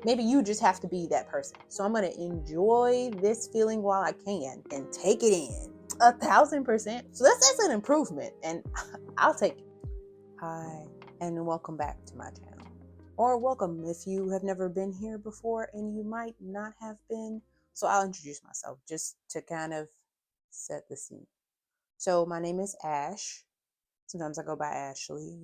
maybe you just have to be that person. So I'm going to enjoy this feeling while I can and take it in 1,000%. So that's an improvement, and I'll take it. Hi, and welcome back to my channel. Or welcome if you have never been here before, and you might not have been. So I'll introduce myself just to kind of set the scene. So my name is Ash. Sometimes I go by Ashley,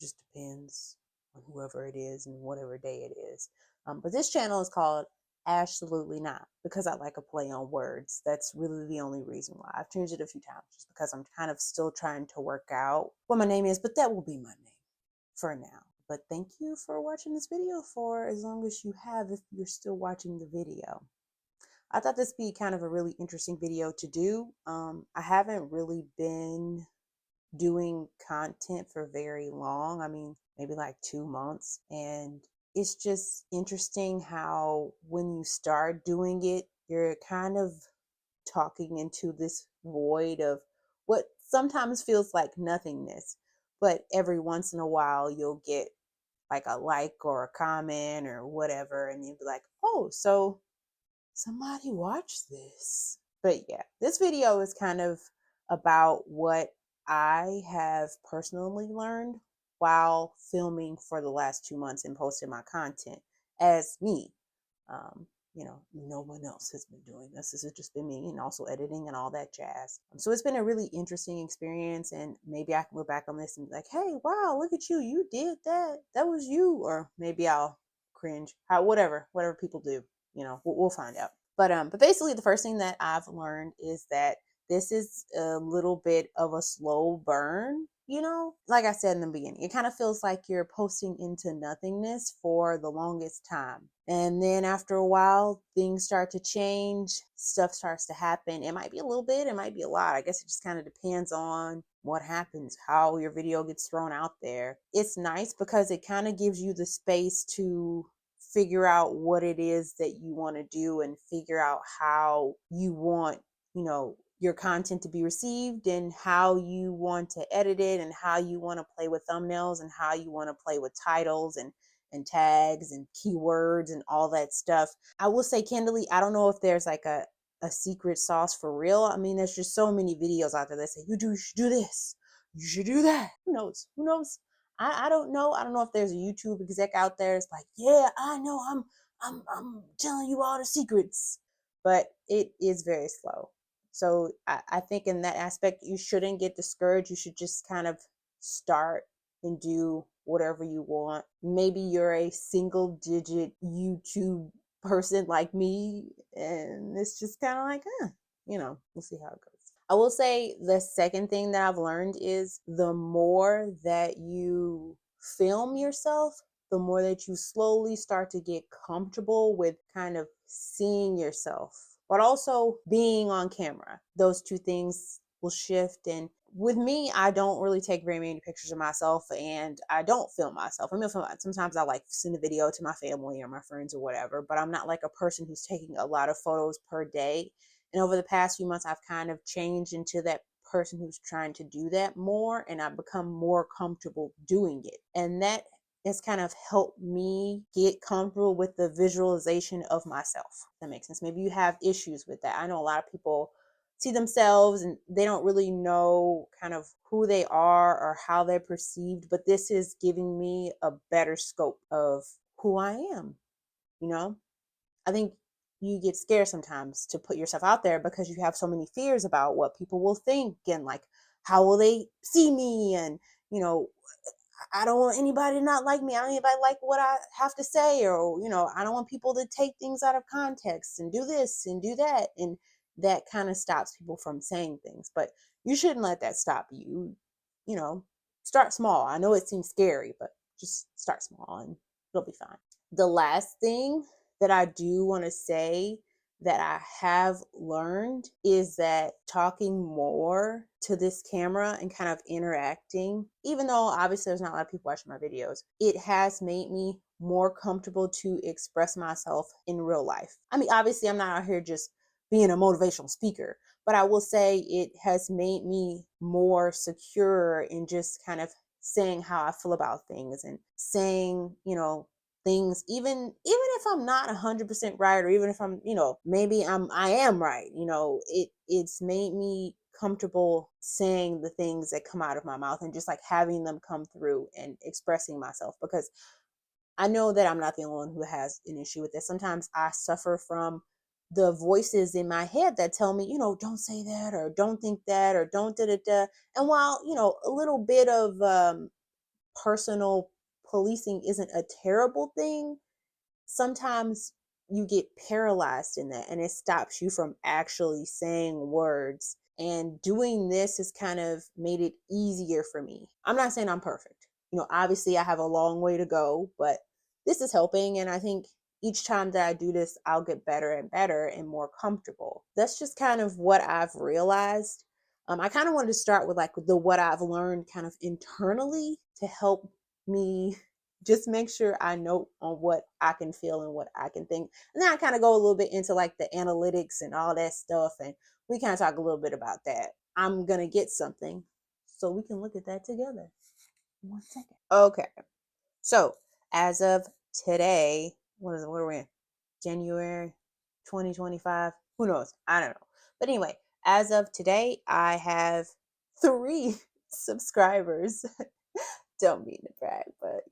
just depends on whoever it is and whatever day it is. But this channel is called Ash-solutely not, because I like a play on words. That's really the only reason why. I've changed it a few times just because I'm kind of still trying to work out what my name is, but that will be my name for now. But thank you for watching this video for as long as you have, if you're still watching the video. I thought this would be kind of a really interesting video to do. I haven't really been doing content for very long. I mean, maybe like 2 months. And it's just interesting how when you start doing it, you're kind of talking into this void of what sometimes feels like nothingness. But every once in a while, you'll get like a like or a comment or whatever, and you'll be like, oh, so somebody watched this. But yeah, this video is kind of about what I have personally learned while filming for the last 2 months and posting my content as me. No one else has been doing this. This has just been me, and also editing and all that jazz. So it's been a really interesting experience, and maybe I can look back on this and be like, hey, wow, look at you. You did that. That was you. Or maybe I'll cringe. Whatever people do, we'll find out. But basically the first thing that I've learned is that this is a little bit of a slow burn. Like I said in the beginning, it kind of feels like you're posting into nothingness for the longest time. And then after a while, things start to change, stuff starts to happen. It might be a little bit, it might be a lot. I guess it just kind of depends on what happens, how your video gets thrown out there. It's nice because it kind of gives you the space to figure out what it is that you want to do and figure out how you want, your content to be received, and how you want to edit it, and how you want to play with thumbnails, and how you want to play with titles and tags and keywords and all that stuff. I will say candidly, I don't know if there's like a secret sauce for real. I mean, there's just so many videos out there that say, you should do this, you should do that. Who knows? I don't know. I don't know if there's a YouTube exec out there. It's like, yeah, I know, I'm telling you all the secrets, but it is very slow. So I think in that aspect, you shouldn't get discouraged. You should just kind of start and do whatever you want. Maybe you're a single digit YouTube person like me, and it's just kind of like, we'll see how it goes. I will say the second thing that I've learned is the more that you film yourself, the more that you slowly start to get comfortable with kind of seeing yourself, but also being on camera. Those two things will shift. And with me, I don't really take very many pictures of myself, and I don't film myself. Sometimes I like send a video to my family or my friends or whatever, but I'm not like a person who's taking a lot of photos per day. And over the past few months, I've kind of changed into that person who's trying to do that more, and I've become more comfortable doing it. And that has kind of helped me get comfortable with the visualization of myself. If that makes sense. Maybe you have issues with that. I know a lot of people see themselves and they don't really know kind of who they are or how they're perceived, but this is giving me a better scope of who I am. I think you get scared sometimes to put yourself out there because you have so many fears about what people will think, and like, how will they see me? And, I don't want anybody to not like me. I don't want anybody to like what I have to say, or, I don't want people to take things out of context and do this and do that. And that kind of stops people from saying things, but you shouldn't let that stop you. Start small. I know it seems scary, but just start small and it'll be fine. The last thing that I do want to say that I have learned is that talking more to this camera and kind of interacting, even though obviously there's not a lot of people watching my videos, it has made me more comfortable to express myself in real life. I mean, obviously I'm not out here just being a motivational speaker, but I will say it has made me more secure in just kind of saying how I feel about things, and saying, things, even if I'm not 100% right, or even if I'm, maybe I am right, it's made me comfortable saying the things that come out of my mouth and just like having them come through and expressing myself, because I know that I'm not the only one who has an issue with this. Sometimes I suffer from the voices in my head that tell me, don't say that, or don't think that, or don't da da da. And while, a little bit of personal policing isn't a terrible thing, sometimes you get paralyzed in that and it stops you from actually saying words. And doing this has kind of made it easier for me. I'm not saying I'm perfect. Obviously I have a long way to go, but this is helping. And I think each time that I do this, I'll get better and better and more comfortable. That's just kind of what I've realized. I kind of wanted to start with like the what I've learned kind of internally to help me just make sure I note on what I can feel and what I can think. And then I kind of go a little bit into like the analytics and all that stuff. And we kind of talk a little bit about that. I'm going to get something so we can look at that together. 1 second. Okay. So as of today, what are we in? January 2025? Who knows? I don't know. But anyway, as of today, I have 3 subscribers. Don't mean to brag, but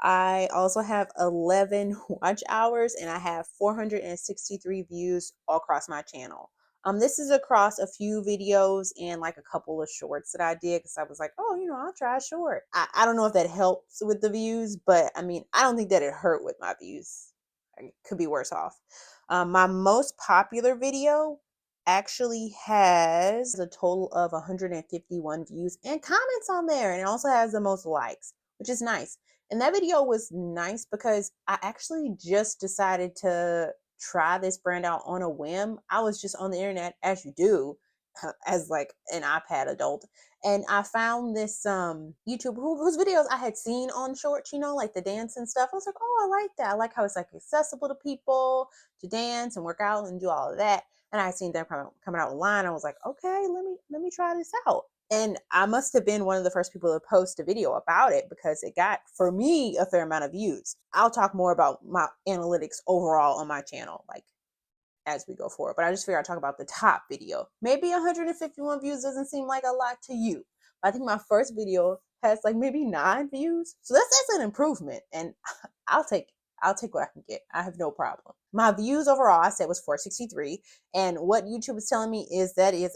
I also have 11 watch hours and I have 463 views all across my channel. This is across a few videos and like a couple of shorts that I did because I was like, oh, I'll try a short. I don't know if that helps with the views, but I mean, I don't think that it hurt with my views. It could be worse off. My most popular video actually has a total of 151 views and comments on there, and it also has the most likes, which is nice. And that video was nice because I actually just decided to try this brand out on a whim. I was just on the internet, as you do, as like an iPad adult, and I found this YouTube whose videos I had seen on shorts, like the dance and stuff. I was like, oh, I like that. I like how it's like accessible to people to dance and work out and do all of that. And I had seen them coming out online. I was like, okay, let me try this out. And I must have been one of the first people to post a video about it because it got, for me, a fair amount of views. I'll talk more about my analytics overall on my channel, like as we go forward. But I just figured I'd talk about the top video. Maybe 151 views doesn't seem like a lot to you. But I think my first video has like maybe 9 views. So that's an improvement. And I'll take what I can get. I have no problem. My views overall, I said, was 463. And what YouTube is telling me is that is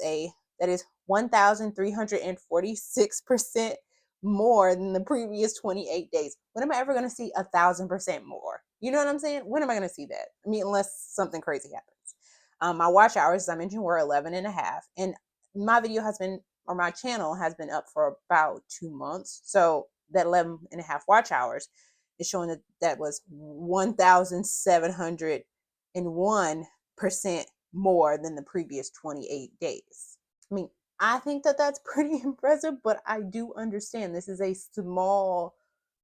1,346% more than the previous 28 days. When am I ever going to see 1,000% more? You know what I'm saying? When am I going to see that? I mean, unless something crazy happens. My watch hours, as I mentioned, were 11 and a half. And my video has been, or my channel has been up for about 2 months. So that 11 and a half watch hours is showing that was 1,701% more than the previous 28 days. I mean, I think that that's pretty impressive, but I do understand this is a small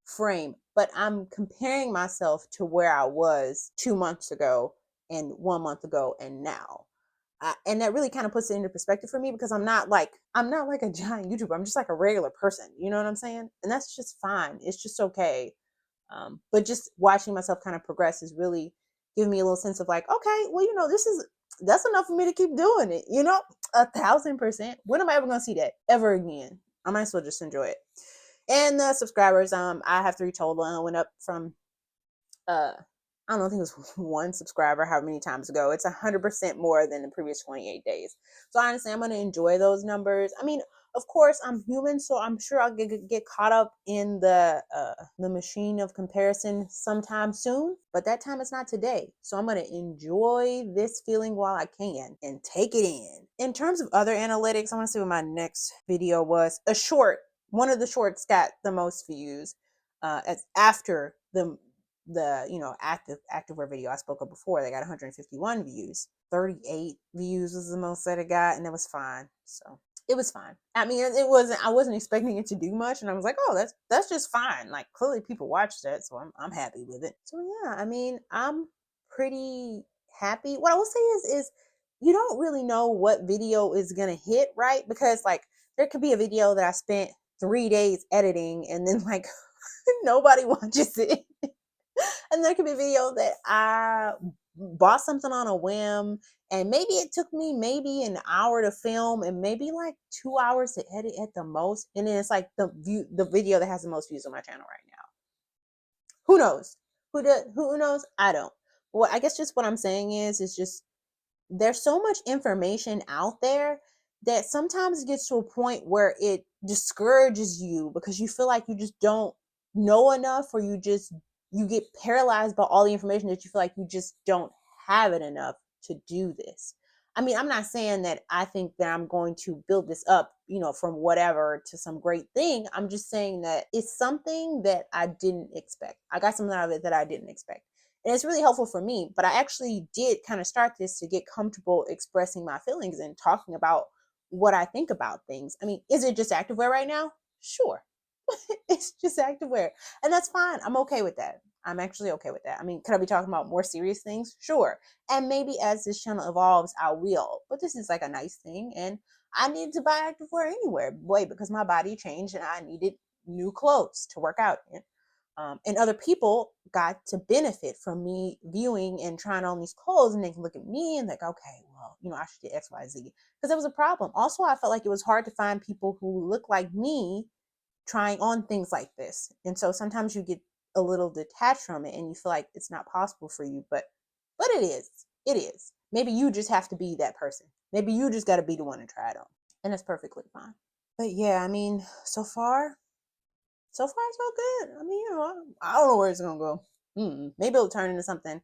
frame, but I'm comparing myself to where I was 2 months ago and 1 month ago and now. And that really kind of puts it into perspective for me because I'm not like a giant YouTuber. I'm just like a regular person. You know what I'm saying? And that's just fine. It's just okay. But just watching myself kind of progress is really giving me a little sense of like, okay, well, that's enough for me to keep doing it. 1,000%. When am I ever going to see that ever again? I might as well just enjoy it. And the subscribers, I have 3 total, and I went up from, I don't know, I think it was 1 subscriber, however many times ago. It's 100% more than the previous 28 days. So honestly, I'm going to enjoy those numbers. I mean, of course, I'm human, so I'm sure I'll get caught up in the machine of comparison sometime soon. But that time is not today. So I'm going to enjoy this feeling while I can and take it in. In terms of other analytics, I want to see what my next video was. A short. One of the shorts got the most views as after the activewear video I spoke of before. They got 151 views. 38 views was the most that it got, and it was fine. So it was fine. I mean, I wasn't expecting it to do much, and I was like, oh, that's just fine. Like, clearly people watched that, so I'm happy with it. So yeah, I mean, I'm pretty happy. What I will say is you don't really know what video is gonna hit, right? Because like there could be a video that I spent 3 days editing and then like nobody watches it. And there could be a video that I bought something on a whim, and maybe it took me maybe an hour to film and maybe like 2 hours to edit at the most. And then it's like the video that has the most views on my channel right now. Who knows? Who knows? I don't. What I guess just what I'm saying is just there's so much information out there that sometimes it gets to a point where it discourages you because you feel like you just don't know enough, or you get paralyzed by all the information that you feel like you just don't have it enough to do this. I mean, I'm not saying that I think that I'm going to build this up, from whatever to some great thing. I'm just saying that it's something that I didn't expect. I got something out of it that I didn't expect. And it's really helpful for me. But I actually did kind of start this to get comfortable expressing my feelings and talking about what I think about things. I mean, is it just activewear right now? Sure. It's just activewear. And that's fine. I'm okay with that. I'm actually okay with that. I mean, could I be talking about more serious things? Sure. And maybe as this channel evolves, I will. But this is like a nice thing. And I needed to buy activewear anywhere, because my body changed and I needed new clothes to work out in. And other people got to benefit from me viewing and trying on these clothes, and they can look at me and like, okay, well, I should get X, Y, Z. Because there was a problem. Also, I felt like it was hard to find people who look like me trying on things like this. And so sometimes you get a little detached from it and you feel like it's not possible for you, but it is. It is. Maybe you just have to be that person. Maybe you just got to be the one to try it on. And that's perfectly fine. But yeah, I mean, so far so good. I mean, I don't know where it's gonna go. Maybe it'll turn into something.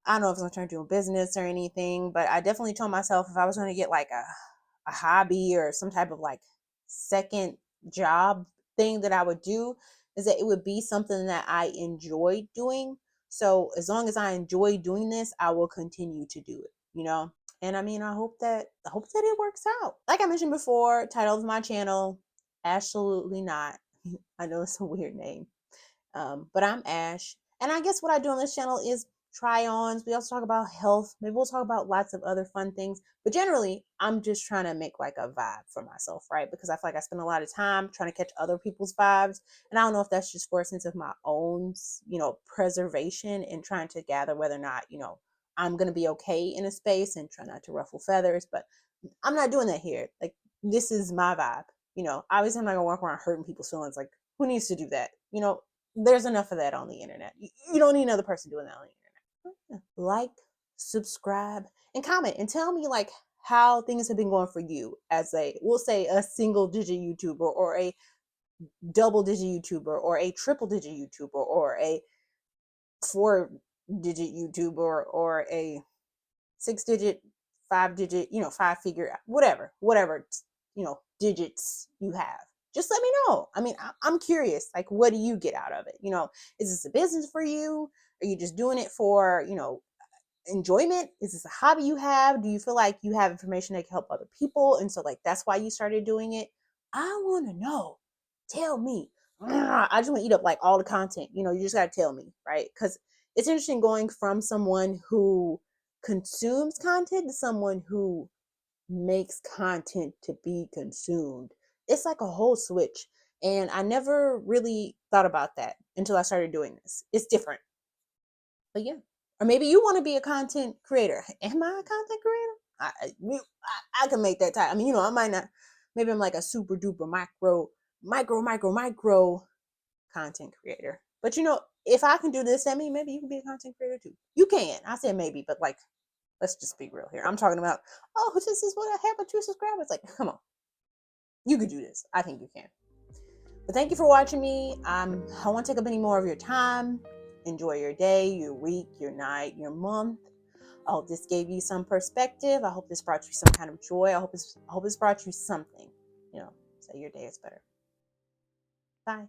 I don't know if it's gonna turn into a business or anything, but I definitely told myself if I was gonna get like a hobby or some type of like second job thing that I would do, is that it would be something that I enjoyed doing. So as long as I enjoy doing this, I will continue to do it. And I mean, I hope that it works out. Like I mentioned before, title of my channel, Ash-solutely not. I know it's a weird name, but I'm Ash. And I guess what I do on this channel is try-ons. We also talk about health. Maybe we'll talk about lots of other fun things. But generally, I'm just trying to make like a vibe for myself, right? Because I feel like I spend a lot of time trying to catch other people's vibes. And I don't know if that's just for a sense of my own, preservation, and trying to gather whether or not, I'm going to be okay in a space and try not to ruffle feathers. But I'm not doing that here. Like, this is my vibe. Obviously I'm not gonna walk around hurting people's feelings. Like, who needs to do that? There's enough of that on the internet. You don't need another person doing that on the internet. Like, subscribe, and comment, and tell me like how things have been going for you as we'll say a single digit YouTuber, or a double digit YouTuber, or a triple digit YouTuber, or a 4-digit YouTuber, or a 6-digit, 5-digit, 5-figure, whatever, digits you have. Just let me know. I mean, I'm curious, like, what do you get out of it? Is this a business for you? Are you just doing it for, enjoyment? Is this a hobby you have? Do you feel like you have information that can help other people? And so like, that's why you started doing it. I want to know. Tell me. I just want to eat up like all the content. You just got to tell me, right? Because it's interesting going from someone who consumes content to someone who makes content to be consumed. It's like a whole switch. And I never really thought about that until I started doing this. It's different. But yeah. Or maybe you want to be a content creator. Am I a content creator? I can make that type. I mean, I might not. Maybe I'm like a super duper micro content creator. But if I can do this, I mean, maybe you can be a content creator too. You can. I said maybe, but like, let's just be real here. I'm talking about, oh, this is what I have with 2 subscribers. Like, come on. You could do this. I think you can. But thank you for watching me. I won't take up any more of your time. Enjoy your day, your week, your night, your month. I hope this gave you some perspective. I hope this brought you some kind of joy. I hope this brought you something, so your day is better. Bye.